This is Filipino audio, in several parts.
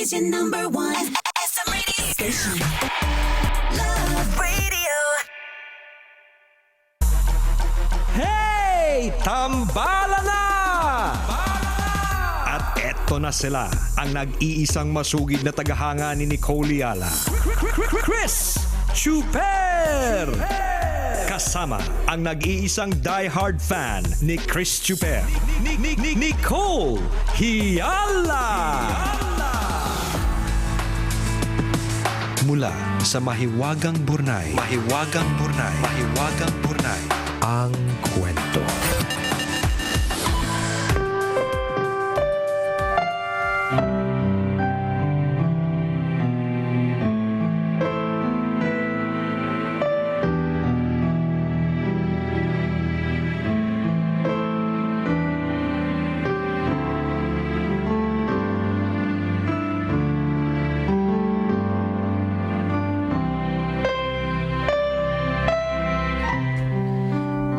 is your number one SM radio station. Love Radio. Hey! Tambala na! At eto na sila, ang nag-iisang masugid na tagahanga ni Nicole Yala. Chris Chuper! Kasama ang nag-iisang die-hard fan ni Chris Chuper. Nicole Yala! Mula sa Mahiwagang Burnay, ang kwento.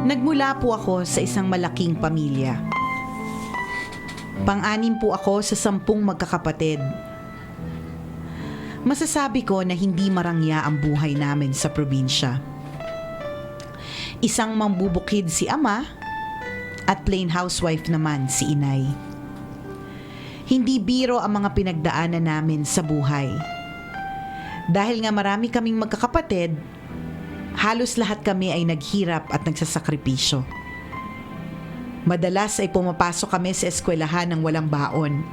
Nagmula po ako sa isang malaking pamilya. Pang-anim po ako sa 10 magkakapatid. Masasabi ko na hindi marangya ang buhay namin sa probinsya. Isang mambubukid si ama at plain housewife naman si inay. Hindi biro ang mga pinagdaanan namin sa buhay. Dahil nga marami kaming magkakapatid, halos lahat kami ay naghirap at nagsasakripisyo. Madalas ay pumapasok kami sa eskwelahan ng walang baon.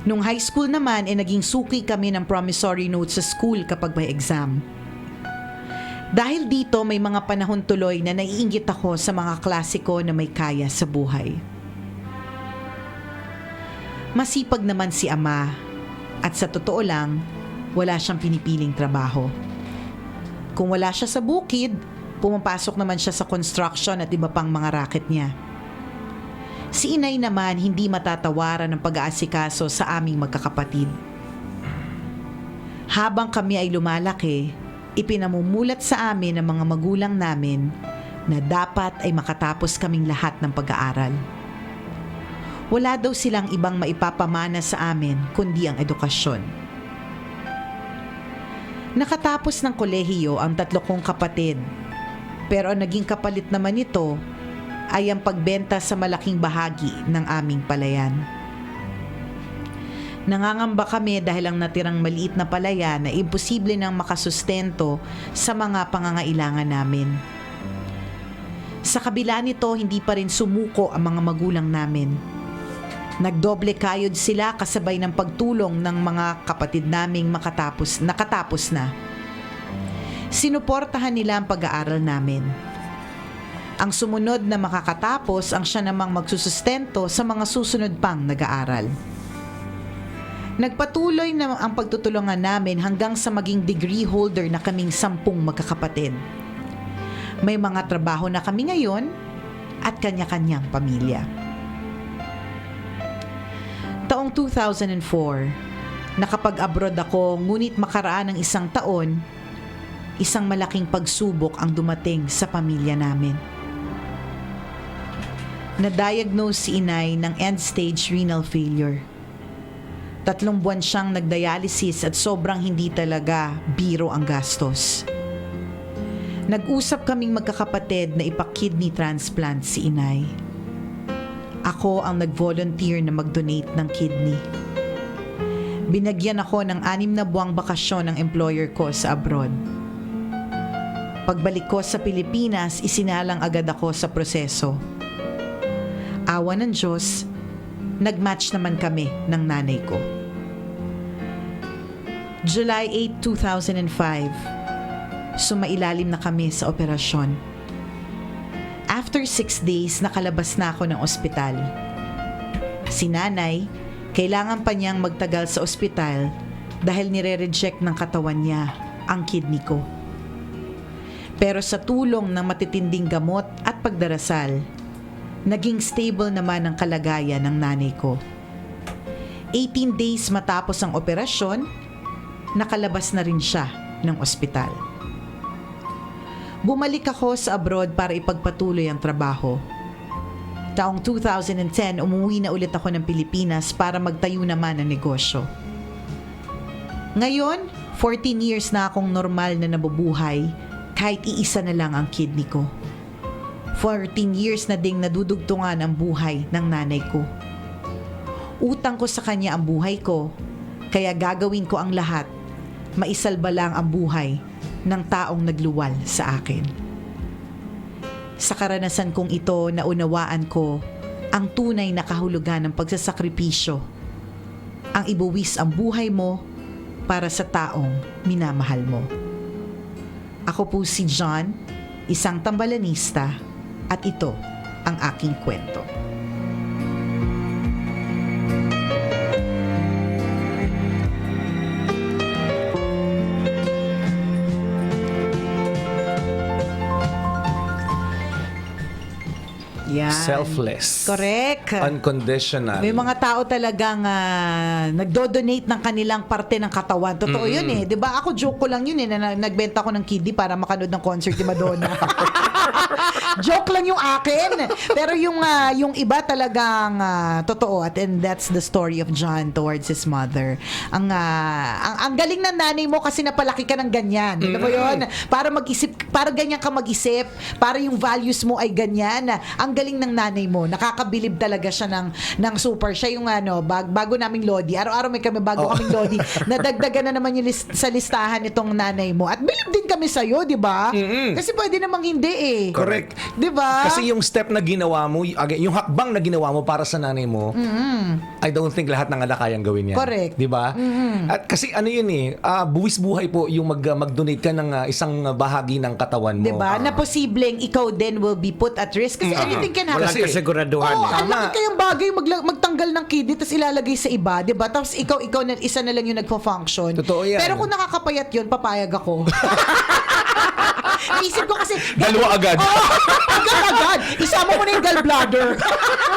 Nung high school naman ay naging suki kami ng promissory note sa school kapag may exam. Dahil dito may mga panahon tuloy na naiinggit ako sa mga klasiko na may kaya sa buhay. Masipag naman si ama at sa totoo lang, wala siyang pinipiling trabaho. Kung wala siya sa bukid, pumapasok naman siya sa construction at iba pang mga racket niya. Si inay naman hindi matatawaran ng pag-aasikaso sa aming magkakapatid. Habang kami ay lumalaki, ipinamumulat sa amin ng mga magulang namin na dapat ay makatapos kaming lahat ng pag-aaral. Wala daw silang ibang maipapamana sa amin kundi ang edukasyon. Nakatapos ng kolehiyo ang 3 kong kapatid, pero ang naging kapalit naman nito ay ang pagbenta sa malaking bahagi ng aming palayan. Nangangamba kami dahil ang natirang maliit na palayan na imposible nang makasustento sa mga pangangailangan namin. Sa kabila nito, hindi pa rin sumuko ang mga magulang namin. Nagdoble kayod sila kasabay ng pagtulong ng mga kapatid naming nakatapos na. Sinuportahan nila ang pag-aaral namin. Ang sumunod na makakatapos ang siya namang magsusustento sa mga susunod pang nag-aaral. Nagpatuloy na ang pagtutulungan namin hanggang sa maging degree holder na kaming 10 magkakapatid. May mga trabaho na kami ngayon at kanya-kanyang pamilya. Taong 2004, nakapag-abroad ako ngunit makaraan ng 1 taon, isang malaking pagsubok ang dumating sa pamilya namin. Na-diagnose si inay ng end-stage renal failure. 3 buwan siyang nagdialysis at sobrang hindi talaga biro ang gastos. Nag-usap kaming magkakapatid na ipa-kidney transplant si inay. Ako ang nag-volunteer na mag-donate ng kidney. Binagyan ako ng 6 na buwang bakasyon ng employer ko sa abroad. Pagbalik ko sa Pilipinas, isinalang agad ako sa proseso. Awa ng Diyos, nag-match naman kami ng nanay ko. July 8, 2005, sumailalim na kami sa operasyon. After 6 days, nakalabas na ako ng ospital. Si nanay, kailangan pa niyang magtagal sa ospital dahil nire-reject ng katawan niya ang kidney ko. Pero sa tulong ng matitinding gamot at pagdarasal, naging stable naman ang kalagayan ng nanay ko. 18 days matapos ang operasyon, nakalabas na rin siya ng ospital. Bumalik ako sa abroad para ipagpatuloy ang trabaho. Taong 2010, umuwi na ulit ako ng Pilipinas para magtayo naman ng negosyo. Ngayon, 14 years na akong normal na nabubuhay kahit iisa na lang ang kidney ko. 14 years na ding nadudugtungan ang buhay ng nanay ko. Utang ko sa kanya ang buhay ko, kaya gagawin ko ang lahat. Maisalba lang ang buhay ng taong nagluwal sa akin. Sa karanasan kong ito, naunawaan ko ang tunay na kahulugan ng pagsasakripisyo. Ang ibuwis ang buhay mo para sa taong minamahal mo. Ako po si John, isang tambalanista, at ito ang aking kwento. Yan. Selfless. Correct. Unconditional. May mga tao talagang nagdo-donate ng kanilang parte ng katawan. Totoo yun eh. 'Di ba? Ako joke ko lang yun eh na nagbenta ko ng kidney para makanood ng concert ni Madonna. Joke lang yung akin. Pero yung iba talagang totoo and that's the story of John towards his mother. Ang galing ng nanay mo kasi napalaki ka ng ganyan. Alam mo yun? Para ganyan ka mag-isip, para yung values mo ay ganyan. Ang galing ng nanay mo. Nakakabilib talaga siya ng super. Siya yung bago naming Lodi. Araw-araw may kami bago kaming Lodi. Nadagdagan na naman yung sa listahan itong nanay mo. At bilib din kami sa'yo, di ba? Kasi pwede namang hindi eh. Correct. Di ba? Kasi yung step na ginawa mo, yung hakbang na ginawa mo para sa nanay mo, I don't think lahat ng anak kayang gawin yan. Correct. Di ba? At kasi ano yun eh, buwis buhay po yung mag-donate ka ng isang bahagi ng katawan mo. Di ba? Na posibleng ikaw din will be put at risk. Kasi anything can happen. Walang kasiguraduhan. Oo, ang Tama. laki kayang bagay magtanggal ng kidney tapos ilalagay sa iba, 'di ba? Tapos ikaw na isa na lang yung nagfo-function. Totoo yan. Pero kung nakakapayat 'yun, papayag ako. Isip ko kasi Dalawa agad. agad. Isama mo na yung gallbladder.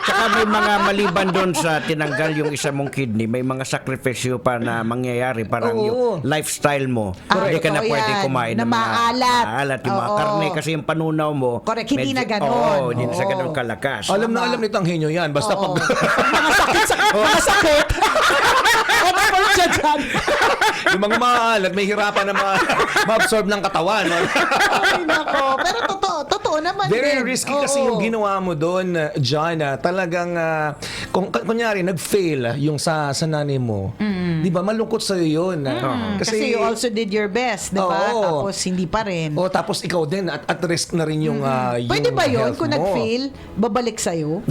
Tsaka may mga maliban doon sa tinanggal yung isa mong kidney, may mga sakripisyo pa na mangyayari. Parang Oo. yung lifestyle mo. Hindi ka na totoo pwede yan. kumain Na ng mga maalat. yung mga Oo. karne kasi yung panunaw mo. Correct, hindi na ganon. Oo, hindi na sa Oo. ganon kalakas. Alam na alam nito ang henyo yan. Basta Oo. pag... Mga sakit. Expert siya dyan. yung mga maalat, may hirapan na ma-absorb ng katawan. Ay, nako. Pero totoo naman Very din. risky Oo. kasi yung ginawa mo doon, John. Talagang, kung kunyari, nag-fail yung sa nanay mo. Di ba? Malungkot sa'yo yun. Kasi you also did your best, di ba? Oo. Tapos hindi pa rin. O tapos ikaw din, at risk na rin yung yung Pwede ba yun? health Kung mo. nag-fail, babalik sa'yo?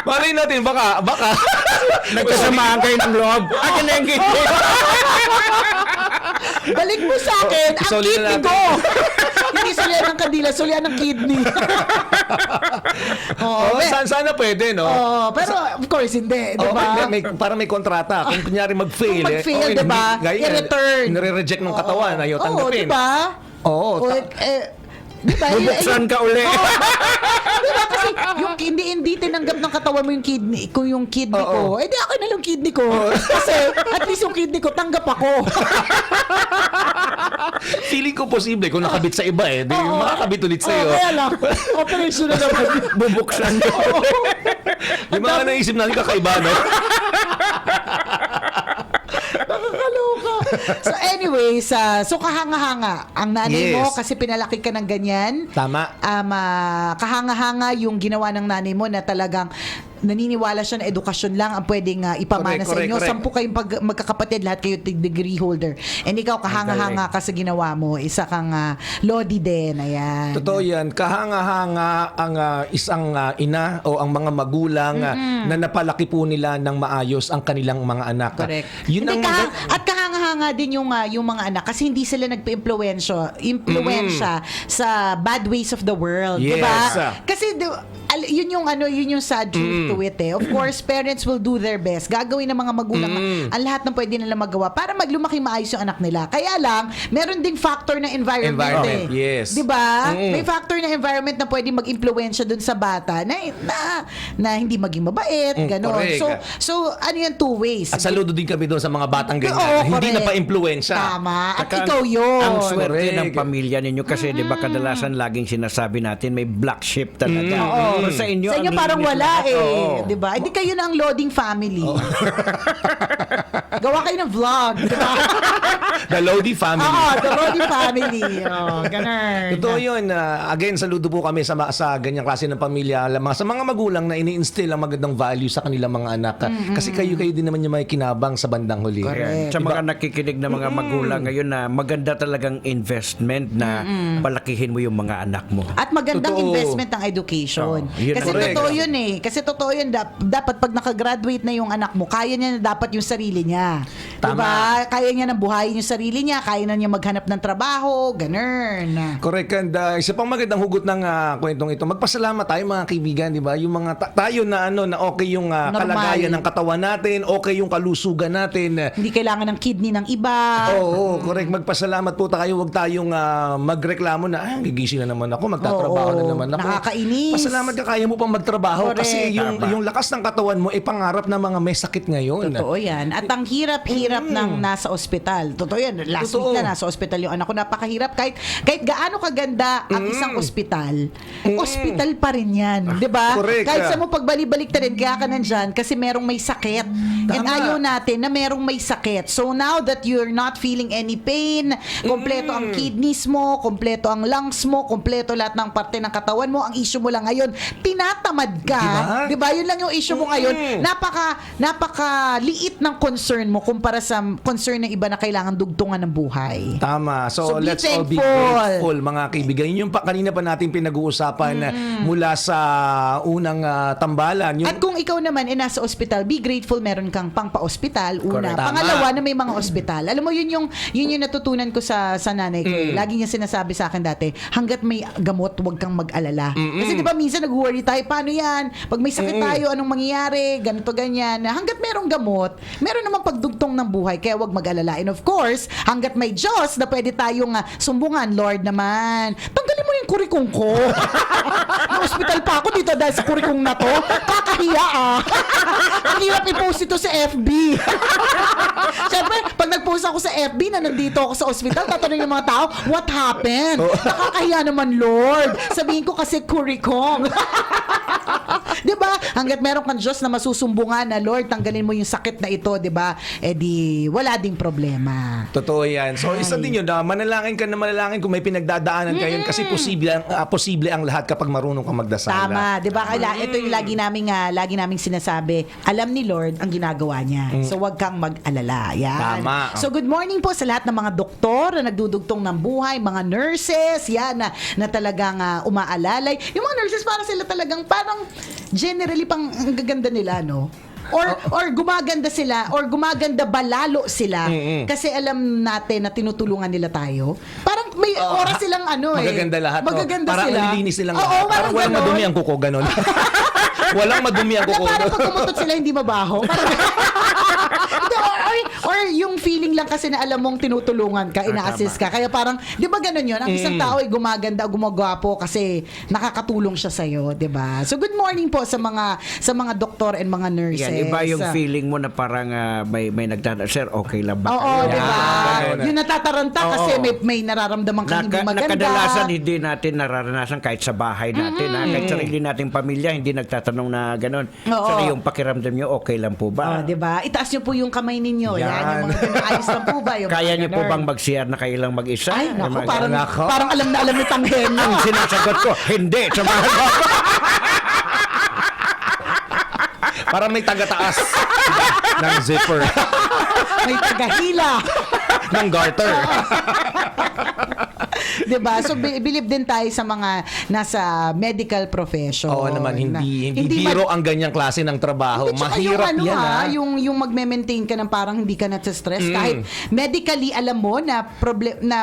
Malay natin, baka Nagkasamaan kayo ng loob. Akin na yung kidney. Balik mo sa akin ang Sulian kidney natin. ko! Hindi sulian ng kandila, sulian ng kidney. Oh, sana pwede, no? Pero of course, hindi. Di Oh, ba? parang may kontrata. Kung kunyari mag-fail, Kung mag-fail, di ba? I-return. Nire-reject ng katawan, ayaw Oo, tanggapin. di ba? Oo. Di ba? Bubuksan ka uli. Di ba? Kasi yung hindi tinanggap ng katawan mo yung kidney, kung yung kidney ko, di ako na lang kidney ko. Kasi at least yung kidney ko, tanggap ako. Feeling ko posible kung nakabit sa iba di Oo. makakabit ulit sa'yo. Kaya lang, operation na naman. Bubuksan ka. Yung mga naisip natin kakaiba, no? Nakakaloka. So anyways, so kahanga-hanga ang nanay mo Yes. kasi pinalaki ka ng ganyan. Tama. Kahanga-hanga yung ginawa ng nanay mo na talagang naniniwala siya na edukasyon lang ang pwedeng ipamana sa Correct, inyo. correct. 10 kayong magkakapatid, lahat kayo degree holder. And ikaw, kahanga-hanga ka sa ginawa mo. Isa kang Lodi din. Ayan. Totoo yan. Kahanga-hanga ang isang ina o ang mga magulang na napalaki po nila ng maayos ang kanilang mga anak. Correct. Yun Hindi, ang at kahanga-hanga din yung mga anak kasi hindi sila nagpa-impluwensya sa bad ways of the world, Yes. 'di ba? Kasi yun yung sad truth to it eh. Of course, parents will do their best. Gagawin ng mga magulang ang lahat ng pwede nila magawa para maglumaki maayos yung anak nila. Kaya lang, meron ding factor na environment eh. Yes. 'Di ba? May factor na environment na pwede mag-impluwensya dun sa bata na hindi maging mabait, gano'n. correct. So ano yan, two ways. At saludo din kami doon sa mga batang ganyan. Oo, Hindi na correct. pa-impluensya. Tama. At Saka ikaw yun. Ang swerte Correct. ng pamilya ninyo kasi 'di ba kadalasan laging sinasabi natin may black sheep talaga. Siguro sa inyo. Sa inyo ang parang linis wala lahat. eh. Oo. Di ba? Hindi kayo na ang loading family. Gawa kayo ng vlog. Di ba? The Lodi family. Oo, the loading family. Oh, ganun. Totoo yun. Again, saludo po kami sa ganyang klase ng pamilya. Sa mga magulang na ini-instill ang magandang value sa kanilang mga anak. Kasi kayo din naman yung may kinabang sa bandang huli. Yan. Sa mga nakikinig na mga magulang ngayon na maganda talagang investment na palakihin mo yung mga anak mo. At magandang Totoo. investment ng education. Oo, yun Kasi ang correct. totoo yun eh. Kasi totoo yun. Dapat pag nakagraduate na yung anak mo, kaya niya na dapat yung sarili niya. Tama. Diba? Kaya niya na buhayin yung sarili niya. Kaya na niya maghanap ng trabaho. Ganun. Correct. And isa pang magandang hugot ng kwentong ito, magpasalamat tayo mga kaibigan, di ba? Yung mga tayo na na okay yung Normal. kalagayan ng katawan natin, okay yung kalusugan natin. Hindi kailangan ng kidney ng iba. Oo, correct. Magpasalamat po tayo. Huwag tayong magreklamo na, gigising na naman ako, magtatrabaho Oo, na naman ako. nakakainis. Pasalamat ka, kaya mo pang magtrabaho. Correct. Kasi yung lakas ng katawan mo, pangarap ng mga may sakit ngayon. Totoo yan. At ang hirap-hirap ng nasa ospital. Totoo yan. Last Totoo. week na nasa ospital yung anak ko. Napakahirap. Kahit gaano kaganda ang isang ospital, ospital pa rin yan. Di ba? Correct. Kahit sa mo pagbalik-balik na rin, kaya ka nandyan kasi merong may sakit. And Tama. ayaw natin na merong may sakit. So now that you're not feeling any pain, kompleto ang kidneys mo, kompleto ang lungs mo, kompleto lahat ng parte ng katawan mo, ang issue mo lang ngayon, tinatamad ka. Diba? Di ba? Yun lang yung issue mo ngayon. Napaka liit ng concern mo kumpara sa concern ng iba na kailangan dugtungan ng buhay. Tama. So, So, be let's all be thankful. grateful, mga kaibigan. Yun yung kanina pa natin pinag-uusapan mula sa unang tambalan. Yung, At kung ikaw naman nasa ospital, be grateful meron kang pang-pa-ospital. Una. Correct. Tama. Pangalawa na may mga ospital. Alam mo, yun yung natutunan ko sa nanay ko. Lagi niya sinasabi sa akin dati, hanggat may gamot, huwag kang mag-alala. Kasi di ba minsan nag-worry tayo, paano yan? Pag may sakit tayo, anong mangyayari? Ganito, ganyan. Hanggat merong gamot, meron namang pagdugtong ng buhay, kaya huwag mag-alala. And of course, hanggat may Diyos na pwede tayong sumbungan, Lord naman, tanggalin mo na yung kurikong ko. Na-hospital pa ako dito dahil sa kurikong na to. Kakahiya Ang hirap i-post ito sa FB. Siyempre, pag nag-post ako sa FB na nandito ako sa ospital, tatanungin ng mga tao, what happened? Nakakahiya naman, Lord. Sabihin ko kasi kurikong. Di ba? Hanggat meron kang Diyos na masusumbungan na, Lord, tanggalin mo yung sakit na ito, di ba? Eh di, wala ding problema. Totoo yan. So, isa din yun. Manalangin ka na manalangin kung may pinagdadaanan kayo kasi posible ang lahat kapag marunong kang magdasal. Tama, 'di ba? Ito yung lagi naming sinasabi. Alam ni Lord ang ginagawa niya. So wag kang mag-alala. Yan. Tama. So good morning po sa lahat ng mga doktor na nagdudugtong ng buhay, mga nurses, yan na talagang umaalalay. Yung mga nurses parang generally pang ang gaganda nila, no? Or gumaganda sila or gumaganda ba lalo sila kasi alam natin na tinutulungan nila tayo. Parang may oras silang magaganda lahat. Magaganda parang sila. Parang nilinis silang Oo, lahat. Parang walang ganon. madumi ang kuko, ganon. Walang madumi ang Na kuko. parang pag umutot sila hindi mabaho. Hindi, or yung feeling lang kasi na alam mong tinutulungan ka, ina-assist ka. Kaya parang, di ba ganun yun? Ang isang tao ay gumaganda, gumagwapo kasi nakakatulong siya sa'yo, di ba? So good morning po sa mga doktor and mga nurses. Yan, iba yung feeling mo na parang may nagdadaan, sir, okay lang ba? Oo, kayo?" di ba? Ganun. Yung natataranta kasi may nararamdaman kang hindi maganda. Nakadalasan hindi natin nararanasan kahit sa bahay natin, kahit sarili nating pamilya, hindi nagtatanong na gano'n. Oo. So, yung pakiramdam nyo, okay lang po ba? Oh, di ba? Itaas niyo po yung kamay ninyo. Yan, yung mga ganun. Ayos lang po ba? Yung Kaya mga nyo po ganun. bang mag-share na kayo lang mag-isa? Ay, Yung naku, mga parang, ganun. parang alam na alam ni Tanghenyo. Ang sinasagot ko, hindi. Samahan mo ako. Parang may taga-taas ng zipper. May tagahila. ng garter. Diba? So, believe din tayo sa mga nasa medical profession. Oo naman, hindi biro ang ganyang klase ng trabaho. Hindi, tsaka Mahirap yung, yan, yung magme-maintain ka ng parang hindi ka na-stress. Kahit medically, alam mo na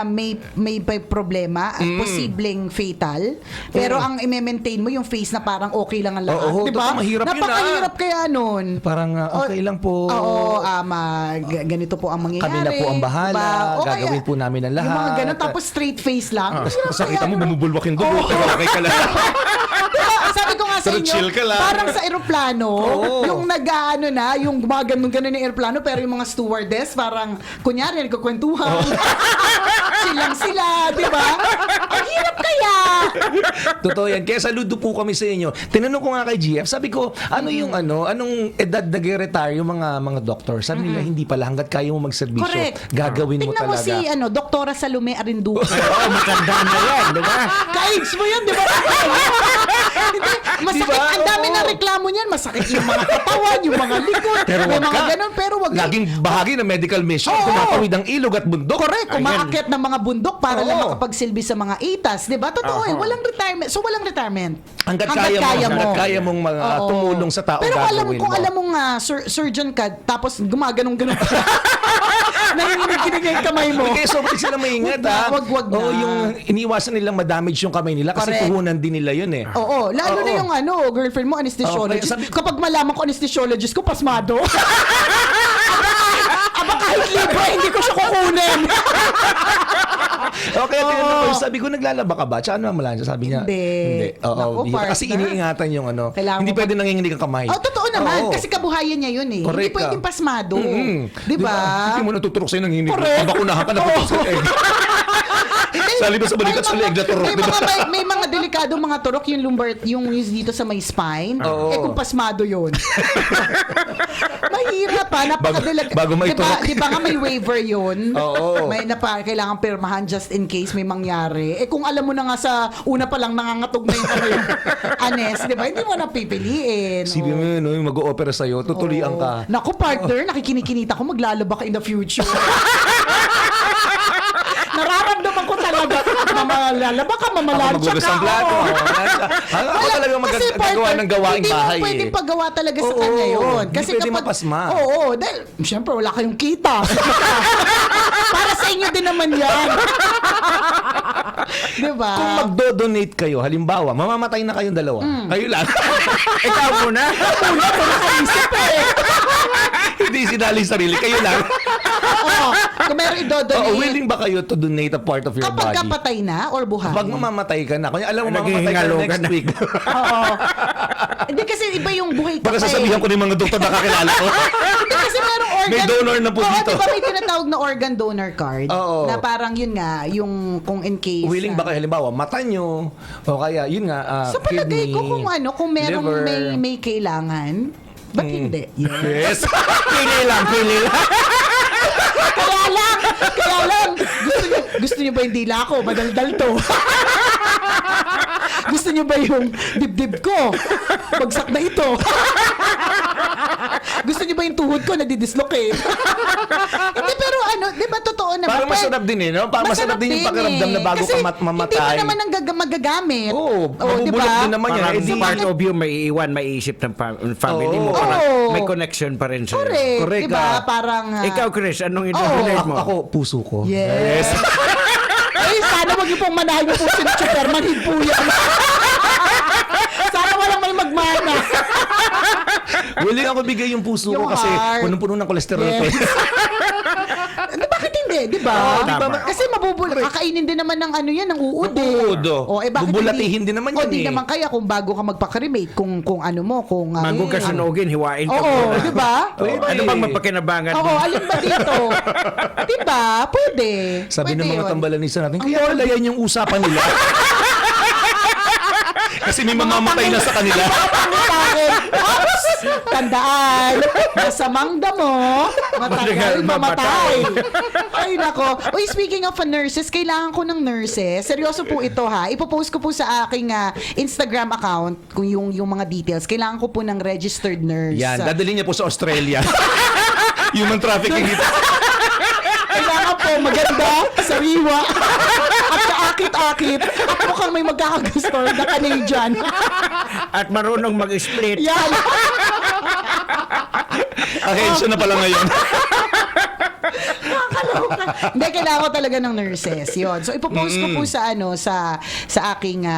may problema at posibleng fatal. Pero ang i-maintain mo yung face na parang okay lang ang lahat. Oo, diba? totoo, mahirap yun, Napakahirap kaya nun. Parang okay lang po. Oo, ganito po ang mangyayari. Kami na po ang bahala. Diba? O kaya, Gagawin po namin ang lahat. Yung mga ganun, tapos straight face lang. So kita mo bumubulwak yung dugo, pero okay ka lang. Diba? Sabi ko nga sa Pero inyo, chill ka lang. parang sa eroplano, Oo. yung nag-ano na, yung gumaganon-ganon yung eroplano, pero yung mga stewardess, parang, kunyari, nagkukwentuhan. Chill lang sila, di ba? Ang hirap kaya. Totoo yan. Kaya saludo po kami sa inyo. Tinanong ko nga kay GF, sabi ko, anong edad nag-retire yung mga doctor? Sabi nila, hindi pala, hanggat kaya mo magserbisyo, Correct. gagawin mo Tingnan mo talaga. si, Doktora Salome Arinduque. Oo, matanda na yan, di ba? Ka-age mo yan, di ba? Hindi, masakit. Diba? Ang dami Oo. na reklamo niyan. Masakit yung mga katawan, yung mga likod. Pero may wag mga ka. ganun, pero wag Laging bahagi ng medical mission, Oo. tumatawid ang ilog at bundok. Correct, kumaakyat ng mga bundok para lang Oo. makapagsilbi sa mga itas, 'di ba? Totoo eh, walang retirement. So walang retirement. Hanggat kaya mong Oo. tumulong sa tao, pero gagawin kung mo. alam mong surgeon ka, tapos gumaganong-ganon ka. Nanginginig yung kamay mo. Kaya sobrang sila maingat, ha? Wag na. Oo, yung iniwasan nilang madamage yung kamay nila kasi Correct. puhunan din nila yun eh. Oo, lalo Oo. na yung girlfriend mo, anesthesiologist. Okay, Kapag malaman ko anesthesiologist ko, pasmado. Aba kahit libre, hindi ko siya kukunin. Okay, tinanong ko, sabi ko, naglalaba ka ba? Tsaka ano naman siya? Sabi niya, Hindi. Oo, Naku, bihira. Kasi partner. iniingatan yung Kailangan hindi mo pwede nanginginig ang kamay. Oh, totoo naman. Oo. Kasi kabuhayan niya yun eh. Correct Hindi pwedeng ka. pasmado. Mm-mm. Di ba? Hindi mo natuturok sa'yo nanginginig. Correct. Pabakunahan ka, natuturok sa'yo eh. Sali ba sa balikat sa leg na turok, may di ba? may mga delikado mga turok yung lumbar, yung dito sa may spine. Oo. Eh kung pasmado yun. Mahirap pa, napakadelikado. Bago may turok. Di ba nga may waiver yun? Oo. May kailangan pirmahan just in case may mangyari. Eh kung alam mo na nga sa una pa lang nangangatog na yung anes, di ba? Hindi mo na pipiliin. Sabi mo yun, yung mag-o-opera sa'yo, tutulian ka. Naku, partner, nakikinikinita ko maglalaba ka in the future. Nararamdaman ko talaga. Mamalaba ka, Ako mamalansya magugas ka. ng plato. oo. Ako talaga Kasi, magagawa partner, ng gawaing bahay. Hindi mo pwedeng paggawa talaga sa Oo, kanya yun. hindi Kasi pwede mapasma. Oo, dahil, syempre, wala kayong kita. Para sa inyo din naman yan. Diba? Kung magdo-donate kayo, halimbawa, mamamatay na kayong dalawa. Kayo lang. Ikaw muna. Una ko nakaisip eh. Hindi sinali sarili. Kayo lang. Oo, kung meron idodonate. Oo, willing ba kayo to donate a part of your Kapag body? kapatay na or buhay? Pag mamamatay ka na, kung alam mo mamamatay ka Naghihingalo na ka next na. week. Oo. Hindi kasi iba yung buhay ka Baka pa sasabihan ko ng mga doktor na kakilala ko. Hindi kasi merong organ. May donor na po Oo, dito. di ba may tinatawag na organ donor card? Oo. Na parang yun nga, yung kung in case. Willing ba kayo, halimbawa, mata nyo, o kaya, yun nga, Sa palagay kidney, ko kung merong liver. may kailangan, ba't hindi? Yes. Pili lang. Kaya lang, gusto niyo ba yung dila ko? Madaldal to. Gusto niyo ba yung dibdib ko? Bagsak na ito. Gusto niyo ba yung tuhod ko nadidislocate? Hindi, pero di ba totoo naman? Parang masarap din eh, no? Parang masarap din yung pakiramdam na bago Kasi ka mamatay. hindi mo naman ang magagamit. Oo, di mabubulok ba? din naman yan. Parang Eh, di- part of you may iiwan, may isip ng family mo. Oo. Parang Oo. may connection pa rin sa'yo. Correct. Correct Di ba? ka. Parang... Ikaw, Chris, anong i-donate mo? Ako, puso ko. Yes. Ay, sana wag niyo pong manahin yung puso ni Superman. Himpo yan. Sana walang may magmana. Willing ako bigay yung puso Yung ko kasi heart. punong-puno ng kolesterol ko. Yes. Bakit hindi? Di ba? Oo, di ba? Kasi kakainin din naman ng yan, ng uod eh. Uod, oh. Bakit Bubulatihin din naman yan di eh. naman kaya kung bago ka magpa-cremate, kung ano mo, kung... Bago ka sunugin, hiwain ka Oo, muna. di ba? Pwede. Ano bang mapakinabangan Oo, mo? alin ba dito? Di ba? Pwede. Sabi ng Pwede mga yun. tambalanisa natin, kaya wala yan yung usapan nila. Kasi may mamamatay na sa kanila. Ops! Tandaan, masamang damo, matagal mamatay. Ay, nako. Uy, speaking of nurses, kailangan ko ng nurses. Seryoso po ito ha. Ipopost ko po sa aking Instagram account kung yung mga details. Kailangan ko po ng registered nurse. Yan, dadalhin niya po sa Australia. Human trafficking dito. Kailangan po maganda, sariwa, at kaakit-akit, at mukhang may magkakagusto na Canadian. At marunong mag-split. Yan. Ahensya na pala ngayon. Nakakaloka. Hindi, kailangan ko talaga ng nurses. Yun. So, ipopost ko po sa aking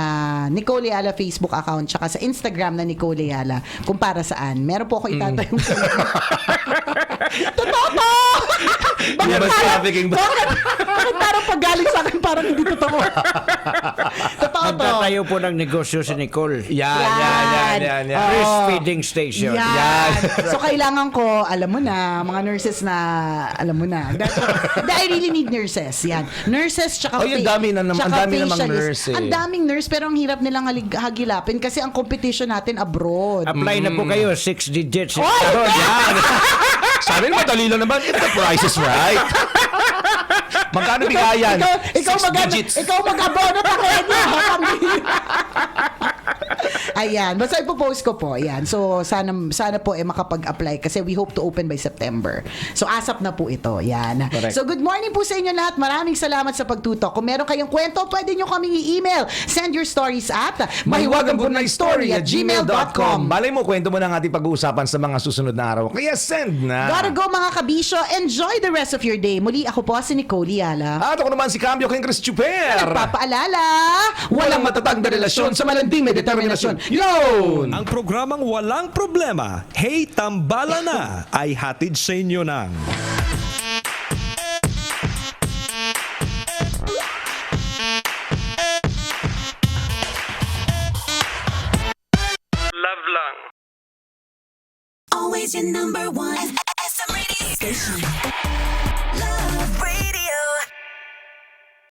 Nicole Ayala Facebook account tsaka sa Instagram na Nicole Ayala kung para saan. Meron po ako itatayong Totoo po! Human trafficking ba? Bakit parang pag galing sa akin parang hindi totoo? Totoo Nagtatayo po ng negosyo si Nicole. Yan. Breastfeeding station. Yan. So, kailangan ko, alam mo na, mga nurses na, alam mo na. I really need nurses. Yan. Nurses, tsaka Oh, yung dami na naman- tsaka ang dami namang facialist. nurse eh. Ang daming nurse, pero ang hirap nilang hagilapin kasi ang competition natin abroad. Apply na po kayo, 6 digits. Oy! Karon, yan. Sabi naman, dali lang naman. If the price is right. Magkano bigayan? Ikaw 6 mag digits. ikaw mag-abono ta kaya niya. Ayan, basta ipopost ko po. Ayan. So sana po makapag-apply kasi we hope to open by September. So asap na po ito. Ayan. Correct. So good morning po sa inyo lahat. Maraming salamat sa pagtutok. Kung meron kayong kwento, pwede nyo kaming i-email. Send your stories at mahiwagangburnaystory@gmail.com. Malay mo, kwento mo na ang ating pag-uusapan sa mga susunod na araw. Kaya send na. Gotta go mga kabisyo. Enjoy the rest of your day. Muli ako po si Nicole Yala. At ako naman si Cambio King Chris Chuper. Papaalala, Walang matatag na relasyon sa malanding may determinasyon. Yun! Ang programang Walang Problema, Hey Tambala Na, ay hatid sa inyo ng Always your number one. SM Radio Station. Love Radio.